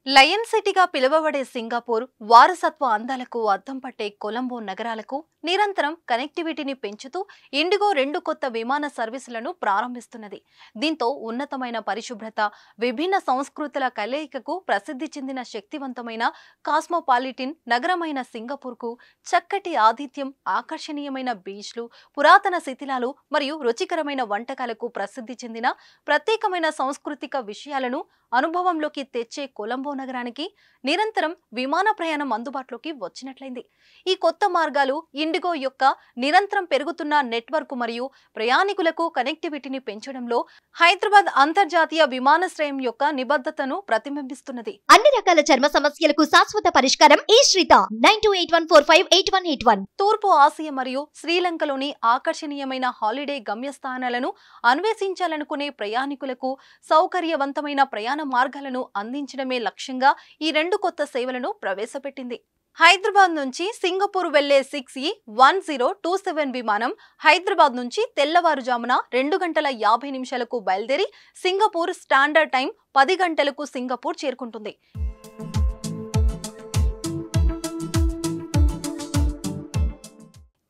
Lion సిటీగా పిలువబడే Singapore వారసత్వ అందాలకు అద్దం పట్టే కొలంబో నగరాలకు నిరంతరం కనెక్టివిటీని పెంచుతూ ఇండిగో 2 కొత్త విమాన సర్వీసులను ప్రారంభిస్తున్నది. దీంతో ఉన్నతమైన పరిశుభ్రత, విభిన్న సంస్కృతుల కలయికకు ప్రసిద్ధి చెందిన శక్తివంతమైన కాస్మోపాలిటిన్ నగరమైన సింగపూర్కు చక్కటి ఆతిథ్యం, ఆకర్షణీయమైన బీచ్లు, పురాతన శిథిలాలు మరియు రుచికరమైన వంటకాలకు ప్రసిద్ధి చెందిన ప్రత్యేకమైన సాంస్కృతిక విషయాలను అనుభవంలోకి తెచ్చే కొలంబో నగరానికి నిరంతరం విమాన ప్రయాణం అందుబాటులోకి వచ్చినట్లయింది. ఈ కొత్త మార్గాలు ఇండిగో యొక్క నిరంతరం పెరుగుతున్న నెట్వర్క్ మరియు ప్రయాణికులకు కనెక్టివిటీని పెంచడంలో హైదరాబాద్ అంతర్జాతీయ విమానాశ్రయం యొక్క నిబద్ధతను ప్రతిబింబిస్తున్నది. అన్ని రకాల చర్మ సమస్యలకు శాశ్వత పరిష్కారం ఈ శ్రీత 9281458181. తూర్పు ఆసియా మరియు శ్రీలంకలోని ఆకర్షణీయమైన హాలిడే గమ్యస్థానాలను అన్వేషించాలనుకునే ప్రయాణికులకు సౌకర్యవంతమైన ప్రయాణ మార్గాలను అందించడమే లక్ష్యంగా ఈ 2 కొత్త సేవలను ప్రవేశపెట్టింది. హైదరాబాద్ నుంచి సింగపూర్ వెళ్లే 6E1027 విమానం హైదరాబాద్ నుంచి తెల్లవారుజామున 2:50 బయలుదేరి సింగపూర్ స్టాండర్డ్ టైం 10 గంటలకు సింగపూర్ చేరుకుంటుంది.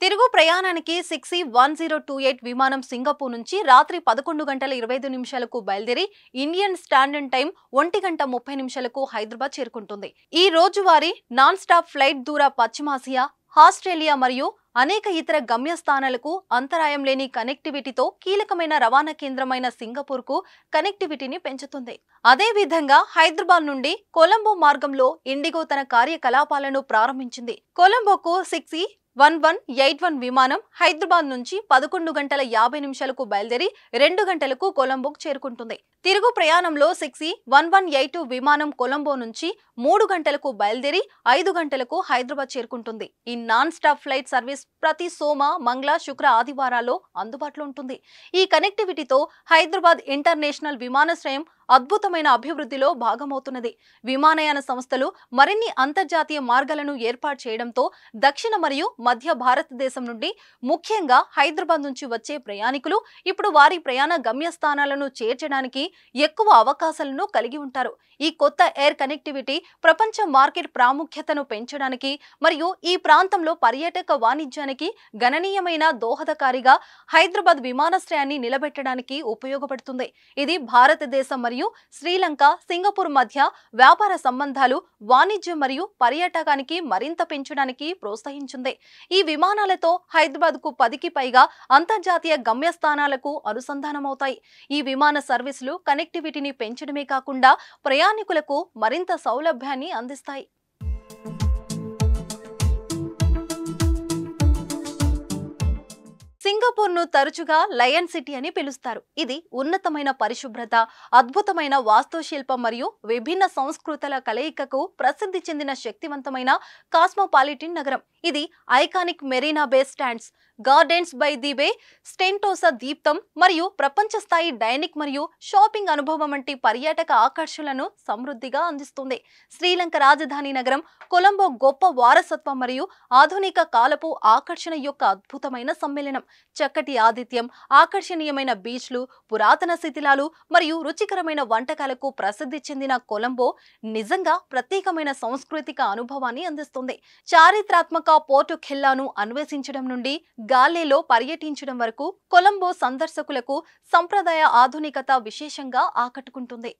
తిరుగు ప్రయాణానికి 6E1028 విమానం సింగపూర్ నుంచి రాత్రి 11:25 బయలుదేరి ఇండియన్ స్టాండర్డ్ టైం 1:30 హైదరాబాద్ చేరుకుంటుంది. ఈ రోజువారీ నాన్ స్టాప్ ఫ్లైట్ దూర పశ్చిమాసియా, ఆస్ట్రేలియా మరియు అనేక ఇతర గమ్యస్థానాలకు అంతరాయం లేని కనెక్టివిటీతో కీలకమైన రవాణా కేంద్రమైన సింగపూర్కు కనెక్టివిటీని పెంచుతుంది. అదేవిధంగా హైదరాబాద్ నుండి కొలంబో మార్గంలో ఇండిగో తన కార్యకలాపాలను ప్రారంభించింది. కొలంబోకు 6E1181 విమానం హైదరాబాద్ నుంచి 11:50 బయలుదేరి 2 గంటలకు కొలంబోకు చేరుకుంటుంది. తిరుగు ప్రయాణంలో 6E1182 విమానం కొలంబో నుంచి 3 గంటలకు బయలుదేరి 5 గంటలకు హైదరాబాద్ చేరుకుంటుంది. ఈ నాన్ స్టాప్ ఫ్లైట్ సర్వీస్ ప్రతి సోమ, మంగళ, శుక్ర, ఆదివారాల్లో అందుబాటులో ఉంటుంది. ఈ కనెక్టివిటీతో హైదరాబాద్ ఇంటర్నేషనల్ విమానాశ్రయం అద్భుతమైన అభివృద్ధిలో భాగమవుతున్నది. విమానయాన సంస్థలు మరిన్ని అంతర్జాతీయ మార్గాలను ఏర్పాటు చేయడంతో దక్షిణ మరియు మధ్య భారతదేశం నుండి ముఖ్యంగా హైదరాబాద్ నుంచి వచ్చే ప్రయాణికులు ఇప్పుడు వారి ప్రయాణ గమ్యస్థానాలను చేర్చడానికి ఎక్కువ అవకాశాలను కలిగి ఉంటారు. ఈ కొత్త ఎయిర్ కనెక్టివిటీ ప్రపంచ మార్కెట్ ప్రాముఖ్యతను పెంచడానికి మరియు ఈ ప్రాంతంలో పర్యాటక వాణిజ్యానికి గణనీయమైన దోహదకారిగా హైదరాబాద్ విమానాశ్రయాన్ని నిలబెట్టడానికి ఉపయోగపడుతుంది. ఇది భారతదేశం మరియు శ్రీలంక, సింగపూర్ మధ్య వ్యాపార సంబంధాలు, వాణిజ్యం మరియు పర్యాటకానికి మరింత పెంచడానికి ప్రోత్సహించింది. ఈ విమానాలతో హైదరాబాద్కు 10కి పైగా అంతర్జాతీయ గమ్యస్థానాలకు అనుసంధానమవుతాయి. ఈ విమాన సర్వీసులు కనెక్టివిటీని పెంచడమే కాకుండా ప్రయాణికులకు మరింత సౌలభ్యాన్ని అందిస్తాయి. సింగపూర్ను తరచుగా లయన్ సిటీ అని పిలుస్తారు. ఇది ఉన్నతమైన పరిశుభ్రత, అద్భుతమైన వాస్తుశిల్పం మరియు విభిన్న సంస్కృతుల కలయికకు ప్రసిద్ధి చెందిన శక్తివంతమైన కాస్మోపాలిటిన్ నగరం. ఇది iconic Marina Bay Sands, Gardens by the Bay, Sentosa దీప్తం మరియు ప్రపంచ స్థాయి డైనింగ్ మరియు షాపింగ్ అనుభవం వంటి పర్యాటక ఆకర్షణలను సమృద్ధిగా అందిస్తుంది. శ్రీలంక రాజధాని నగరం కొలంబో గొప్ప వారసత్వం మరియు ఆధునిక కాలపు ఆకర్షణ యొక్క అద్భుతమైన సమ్మేళనం. చక్కటి ఆతిథ్యం, ఆకర్షణీయమైన బీచ్లు, పురాతన శిథిలాలు మరియు రుచికరమైన వంటకాలకు ప్రసిద్ధి చెందిన కొలంబో నిజంగా ప్రత్యేకమైన సాంస్కృతిక అనుభవాన్ని అందిస్తుంది. చారిత్రాత్మక పోర్టు ఖెల్లాను అన్వేషించడం నుండి గాలేలో పర్యటించడం వరకు కొలంబో సందర్శకులకు సంప్రదాయ ఆధునికత విశేషంగా ఆకట్టుకుంటుంది.